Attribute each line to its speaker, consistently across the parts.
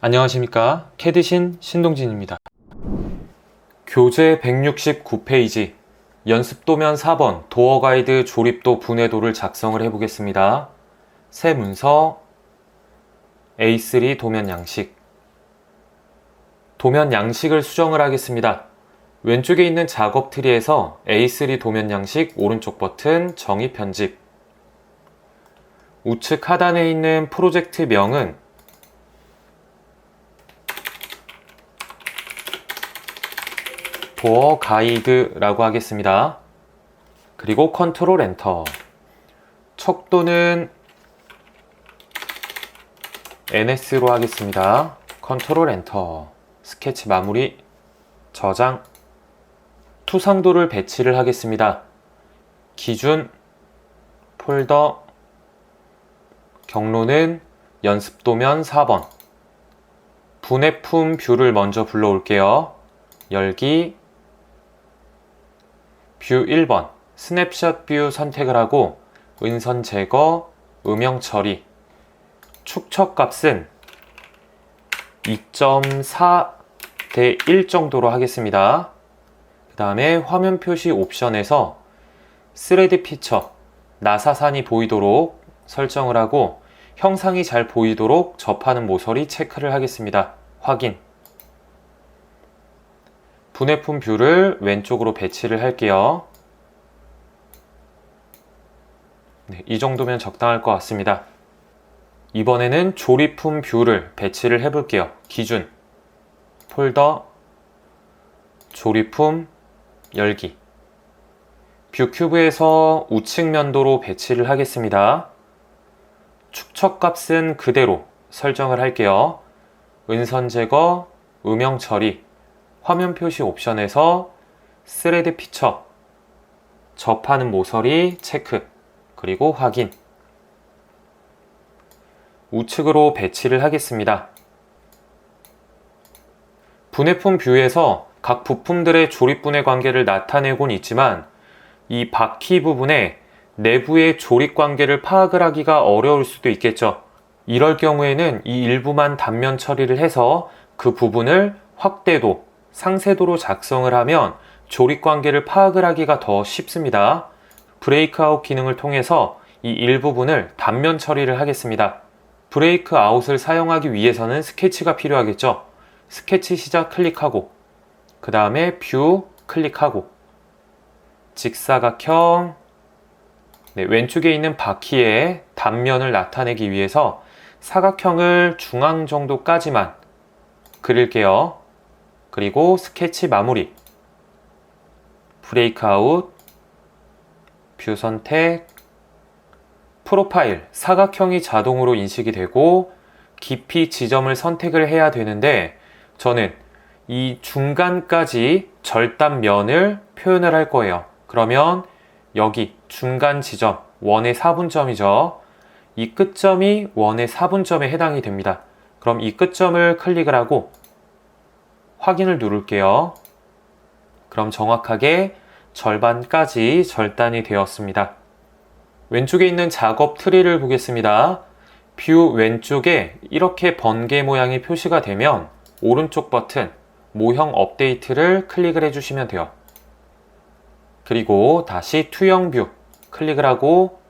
Speaker 1: 안녕하십니까. 캐드신 신동진입니다. 교재 169페이지 연습도면 4번 도어 가이드 조립도 분해도를 작성을 해보겠습니다. 새 문서 A3 도면 양식. 도면 양식을 수정을 하겠습니다. 왼쪽에 있는 작업 트리에서 A3 도면 양식 오른쪽 버튼 정의 편집. 우측 하단에 있는 프로젝트 명은 도어 가이드라고 하겠습니다. 그리고 컨트롤 엔터. 척도는 NS로 하겠습니다. 컨트롤 엔터. 스케치 마무리, 저장. 투상도를 배치를 하겠습니다. 기준, 폴더, 경로는 연습도면 4번. 분해품 뷰를 먼저 불러올게요. 열기, 뷰 1번 스냅샷 뷰 선택을 하고 은선 제거, 음영 처리. 축척 값은 2.4 대 1 정도로 하겠습니다. 그 다음에 화면 표시 옵션에서 스레드 피처, 나사산이 보이도록 설정을 하고 형상이 잘 보이도록 접하는 모서리 체크를 하겠습니다. 확인. 분해품 뷰를 왼쪽으로 배치를 할게요. 네, 이 정도면 적당할 것 같습니다. 이번에는 조립품 뷰를 배치를 해볼게요. 기준, 폴더, 조립품, 열기. 뷰 큐브에서 우측 면도로 배치를 하겠습니다. 축척 값은 그대로 설정을 할게요. 은선 제거, 음영 처리. 화면 표시 옵션에서 스레드 피처, 접하는 모서리 체크, 그리고 확인. 우측으로 배치를 하겠습니다. 분해품 뷰에서 각 부품들의 조립분해 관계를 나타내곤 있지만 이 바퀴 부분에 내부의 조립 관계를 파악을 하기가 어려울 수도 있겠죠. 이럴 경우에는 이 일부만 단면 처리를 해서 그 부분을 확대도, 상세도로 작성을 하면 조립 관계를 파악을 하기가 더 쉽습니다. 브레이크아웃 기능을 통해서 이 일부분을 단면 처리를 하겠습니다. 브레이크아웃을 사용하기 위해서는 스케치가 필요하겠죠. 스케치 시작 클릭하고 그 다음에 뷰 클릭하고 직사각형. 네, 왼쪽에 있는 바퀴의 단면을 나타내기 위해서 사각형을 중앙 정도까지만 그릴게요. 그리고 스케치 마무리, 브레이크아웃, 뷰 선택, 프로파일, 사각형이 자동으로 인식이 되고 깊이 지점을 선택을 해야 되는데 저는 이 중간까지 절단면을 표현을 할 거예요. 그러면 여기 중간 지점, 원의 4분점이죠. 이 끝점이 원의 4분점에 해당이 됩니다. 그럼 이 끝점을 클릭을 하고 확인을 누를게요. 그럼 정확하게 절반까지 절단이 되었습니다. 왼쪽에 있는 작업 트리를 보겠습니다. 뷰 왼쪽에 이렇게 번개 모양이 표시가 되면 오른쪽 버튼 모형 업데이트를 클릭을 해주시면 돼요. 그리고 다시 투영 뷰 클릭을 하고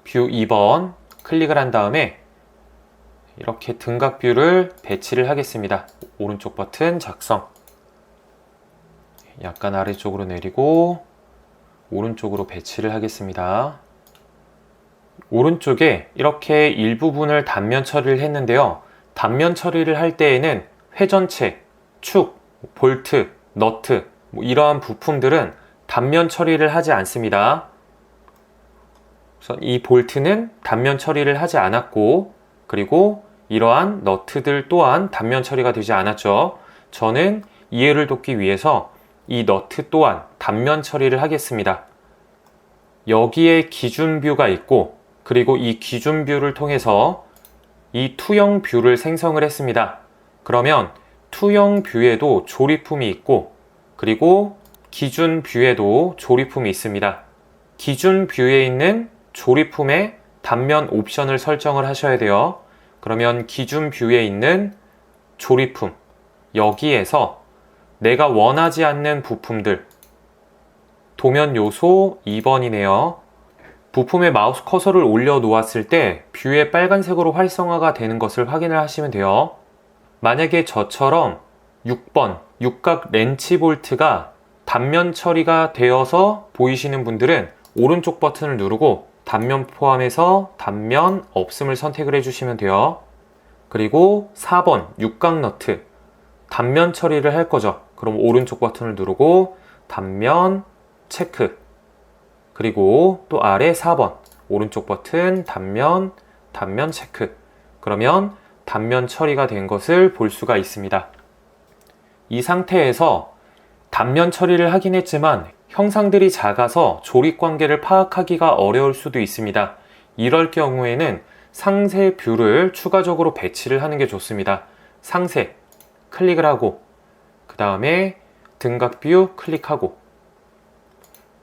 Speaker 1: 뷰 2번 클릭을 한 다음에 이렇게 등각 뷰를 배치를 하겠습니다. 오른쪽 버튼 작성. 약간 아래쪽으로 내리고 오른쪽으로 배치를 하겠습니다. 오른쪽에 이렇게 일부분을 단면 처리를 했는데요. 단면 처리를 할 때에는 회전체, 축, 볼트, 너트 이러한 부품들은 단면 처리를 하지 않습니다. 우선 이 볼트는 단면 처리를 하지 않았고 그리고 이러한 너트들 또한 단면 처리가 되지 않았죠. 저는 이해를 돕기 위해서 이 너트 또한 단면 처리를 하겠습니다. 여기에 기준 뷰가 있고 그리고 이 기준 뷰를 통해서 이 투영 뷰를 생성을 했습니다. 그러면 투영 뷰에도 조립품이 있고 그리고 기준 뷰에도 조립품이 있습니다. 기준 뷰에 있는 조립품의 단면 옵션을 설정을 하셔야 돼요. 그러면 기준 뷰에 있는 조립품, 여기에서 내가 원하지 않는 부품들, 도면 요소 2번이네요. 부품에 마우스 커서를 올려 놓았을 때 뷰에 빨간색으로 활성화가 되는 것을 확인을 하시면 돼요. 만약에 저처럼 6번 육각 렌치 볼트가 단면 처리가 되어서 보이시는 분들은 오른쪽 버튼을 누르고 단면 포함해서 단면 없음을 선택을 해주시면 돼요. 그리고 4번 육각 너트 단면 처리를 할 거죠. 그럼 오른쪽 버튼을 누르고 단면 체크, 그리고 또 아래 4번 오른쪽 버튼 단면 체크, 그러면 단면 처리가 된 것을 볼 수가 있습니다. 이 상태에서 단면 처리를 하긴 했지만 형상들이 작아서 조립 관계를 파악하기가 어려울 수도 있습니다. 이럴 경우에는 상세 뷰를 추가적으로 배치를 하는 게 좋습니다. 상세 클릭을 하고 그 다음에 등각 뷰 클릭하고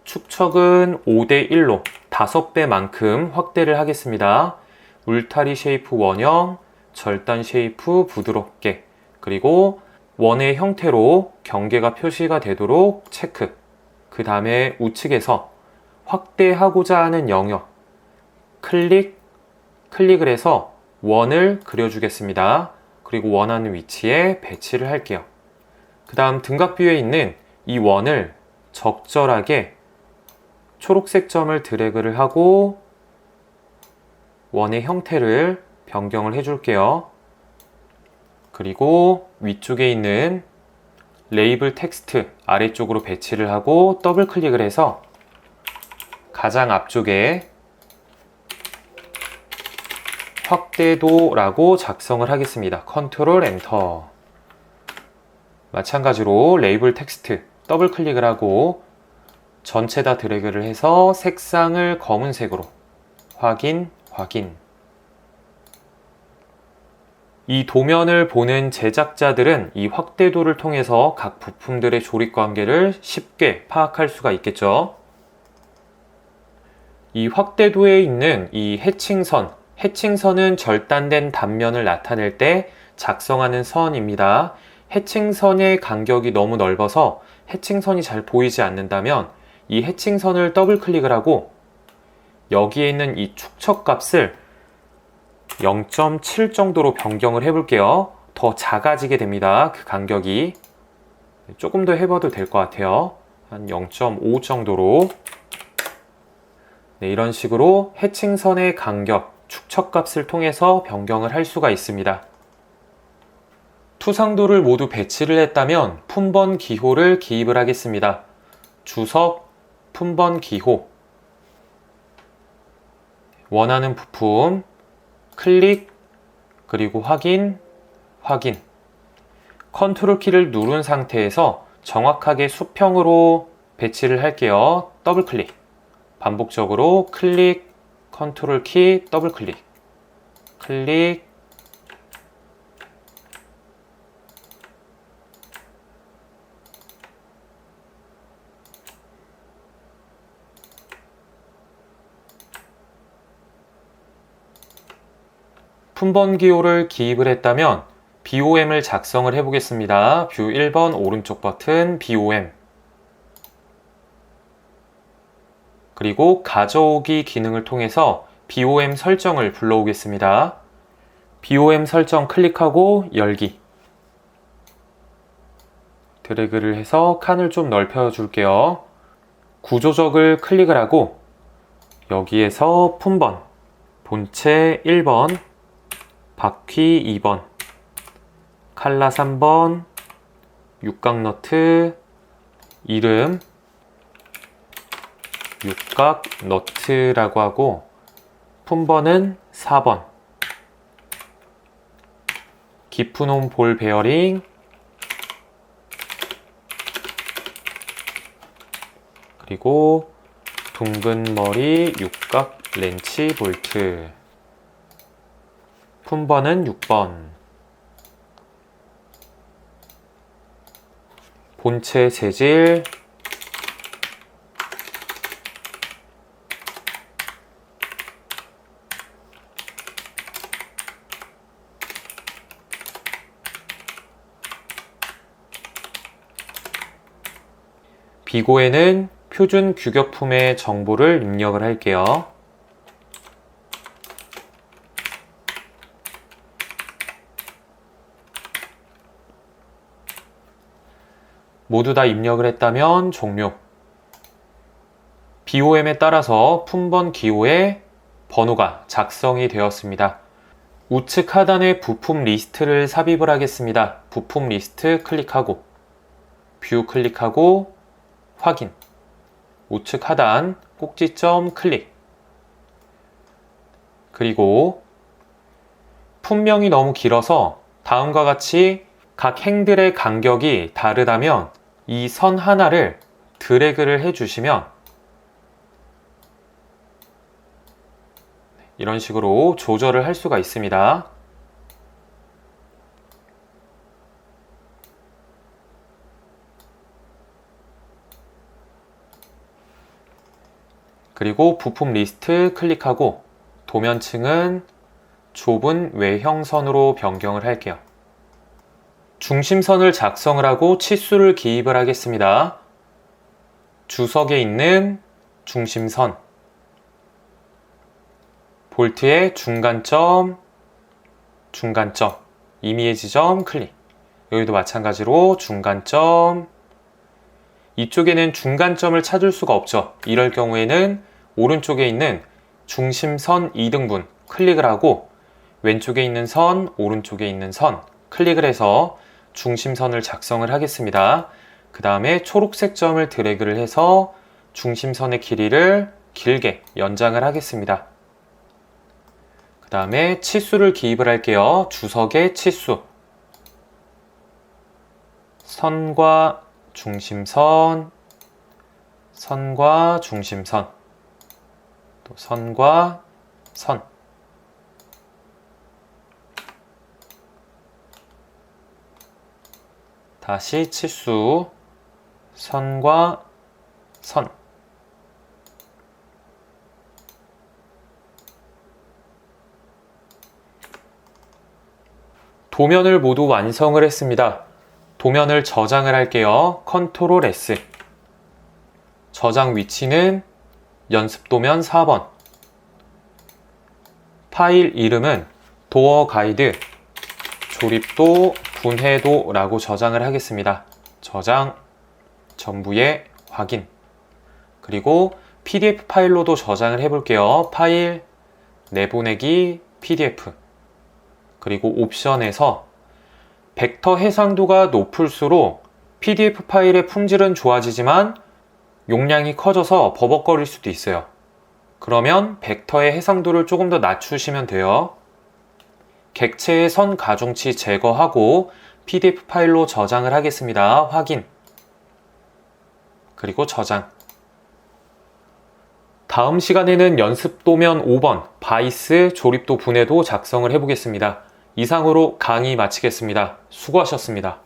Speaker 1: 축척은 5:1로 5배만큼 확대를 하겠습니다. 울타리 쉐이프 원형, 절단 쉐이프 부드럽게, 그리고 원의 형태로 경계가 표시가 되도록 체크. 그 다음에 우측에서 확대하고자 하는 영역 클릭을 해서 원을 그려주겠습니다. 그리고 원하는 위치에 배치를 할게요. 그 다음 등각 뷰에 있는 이 원을 적절하게 초록색 점을 드래그를 하고 원의 형태를 변경을 해줄게요. 그리고 위쪽에 있는 레이블 텍스트 아래쪽으로 배치를 하고 더블 클릭을 해서 가장 앞쪽에 확대도라고 작성을 하겠습니다. 컨트롤 엔터. 마찬가지로 레이블 텍스트 더블 클릭을 하고 전체 다 드래그를 해서 색상을 검은색으로 확인. 이 도면을 보는 제작자들은 이 확대도를 통해서 각 부품들의 조립 관계를 쉽게 파악할 수가 있겠죠. 이 확대도에 있는 이 해칭선은 절단된 단면을 나타낼 때 작성하는 선입니다. 해칭선의 간격이 너무 넓어서 해칭선이 잘 보이지 않는다면 이 해칭선을 더블 클릭을 하고 여기에 있는 이 축척 값을 0.7 정도로 변경을 해볼게요. 더 작아지게 됩니다. 그 간격이 조금 더 해봐도 될 것 같아요. 한 0.5 정도로. 네, 이런 식으로 해칭선의 간격, 축척 값을 통해서 변경을 할 수가 있습니다. 투상도를 모두 배치를 했다면 품번 기호를 기입을 하겠습니다. 주석, 품번 기호, 원하는 부품, 클릭, 그리고 확인. 컨트롤 키를 누른 상태에서 정확하게 수평으로 배치를 할게요. 더블 클릭. 반복적으로 클릭, 컨트롤 키, 더블 클릭. 품번 기호를 기입을 했다면 BOM을 작성을 해보겠습니다. 뷰 1번 오른쪽 버튼 BOM, 그리고 가져오기 기능을 통해서 BOM 설정을 불러오겠습니다. BOM 설정 클릭하고 열기, 드래그를 해서 칸을 좀 넓혀 줄게요. 구조적을 클릭을 하고 여기에서 품번, 본체 1번, 바퀴 2번, 칼라 3번, 육각 너트, 이름 육각 너트라고 하고 품번은 4번, 깊은 홈 볼 베어링, 그리고 둥근 머리 육각 렌치 볼트, 품번은 6번, 본체 재질, 비고에는 표준 규격품의 정보를 입력을 할게요. 모두 다 입력을 했다면 종료. BOM에 따라서 품번 기호의 번호가 작성이 되었습니다. 우측 하단에 부품 리스트를 삽입을 하겠습니다. 부품 리스트 클릭하고 뷰 클릭하고 확인. 우측 하단 꼭지점 클릭. 그리고 품명이 너무 길어서 다음과 같이 각 행들의 간격이 다르다면 이 선 하나를 드래그를 해주시면 이런 식으로 조절을 할 수가 있습니다. 그리고 부품 리스트 클릭하고 도면층은 좁은 외형선으로 변경을 할게요. 중심선을 작성을 하고 치수를 기입을 하겠습니다. 주석에 있는 중심선, 볼트의 중간점, 임의의 지점 클릭. 여기도 마찬가지로 중간점. 이쪽에는 중간점을 찾을 수가 없죠. 이럴 경우에는 오른쪽에 있는 중심선 2등분 클릭을 하고 왼쪽에 있는 선, 오른쪽에 있는 선 클릭을 해서 중심선을 작성을 하겠습니다. 그 다음에 초록색 점을 드래그를 해서 중심선의 길이를 길게 연장을 하겠습니다. 그 다음에 치수를 기입을 할게요. 주석의 치수. 선과 중심선, 선과 중심선, 또 선과 선. 다시 치수, 선과 선. 도면을 모두 완성을 했습니다. 도면을 저장을 할게요. 컨트롤 S. 저장 위치는 연습도면 4번. 파일 이름은 도어 가이드 조립도 분해도라고 저장을 하겠습니다. 저장, 전부의 확인. 그리고 PDF 파일로도 저장을 해볼게요. 파일, 내보내기, PDF. 그리고 옵션에서 벡터 해상도가 높을수록 PDF 파일의 품질은 좋아지지만 용량이 커져서 버벅거릴 수도 있어요. 그러면 벡터의 해상도를 조금 더 낮추시면 돼요. 객체의 선 가중치 제거하고 PDF 파일로 저장을 하겠습니다. 확인. 그리고 저장. 다음 시간에는 연습도면 5번 바이스 조립도 분해도 작성을 해보겠습니다. 이상으로 강의 마치겠습니다. 수고하셨습니다.